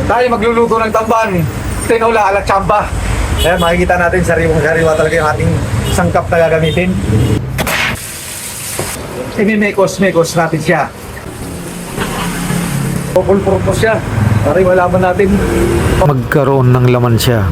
Tayo magluluto ng tamban. Tinola ala chamba. Ayan, makikita natin sariwa talaga yung ating sangkap na gagamitin. Mekos natin siya. Full purpose siya. Para malaman natin magkaroon ng laman siya.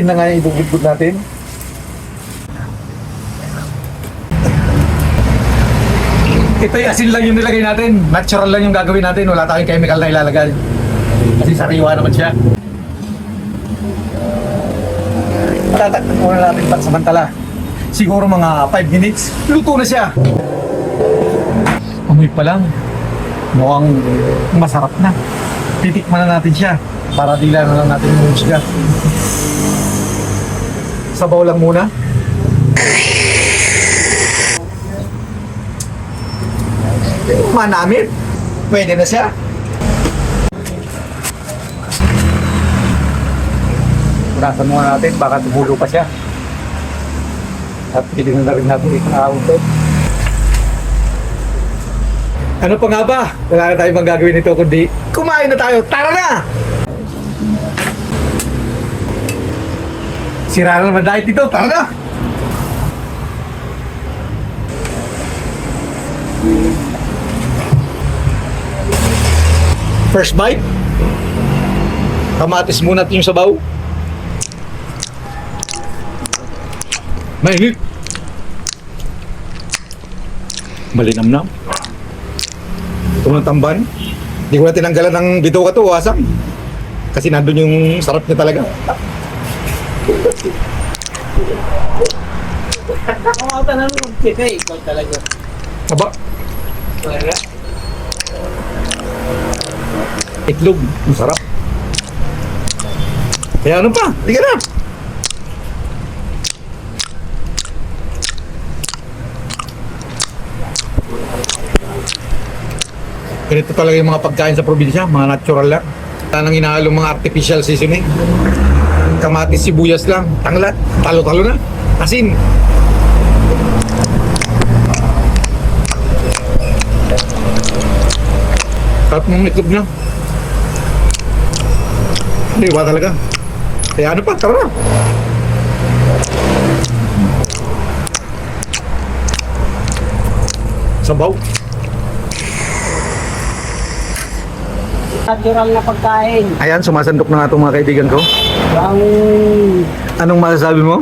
asin na nga yung ibubudbud natin. Ito yung asin lang yung nilagay natin. Natural lang yung gagawin natin. Wala tayong chemical na ilalagay. Kasi sariwa naman siya. Tatakpan muna natin pansamantala. Siguro mga 5 minutes. Luto na siya. Amoy pa lang. Mukhang masarap na. Titikman na natin siya. Para dila na lang natin yung musga. Sabaw lang muna. Manamit. Pwede na siya. Punasan muna natin, baka tumulo pa siya. At piling na rin natin ikakawin ito. Ano pa nga ba? Wala na tayong magagawin nito kundi kumain na tayo. Tara na! Sira na naman dahil dito. Tara na! First bite. Kamatis muna yung sabaw. Mainit. Malinamnam. Ito ng tamban. Hindi ko na tinanggalan ng bituka to, wasak. Kasi nandun yung sarap niya talaga. Ako ka na nung kita, ikaw talaga. Aba, Talaga? itlog. Masarap. Kaya ano pa? Tiga na. Ganito talaga yung mga pagkain sa probinsya, mga natural lang. Wala nang inahalong mga artificial seasoning. Kamatis, sibuyas lang, tanglat, talo-talo na. Asin. Sarap ng itlog niya. Hindi, iba talaga. Kaya ano pa, tara na. Sabaw. Natural na pagkain. Ayan, sumasandok na nga itong mga kaibigan ko. Ang Anong masasabi mo?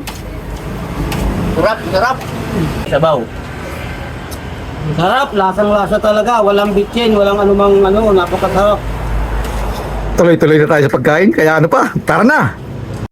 sarap, sarap. Sabaw. Sarap, lasang-lasa talaga. Walang bitchin, walang anumang napakasarap. Tuloy-tuloy na tayo sa pagkain, kaya ano pa, tara na!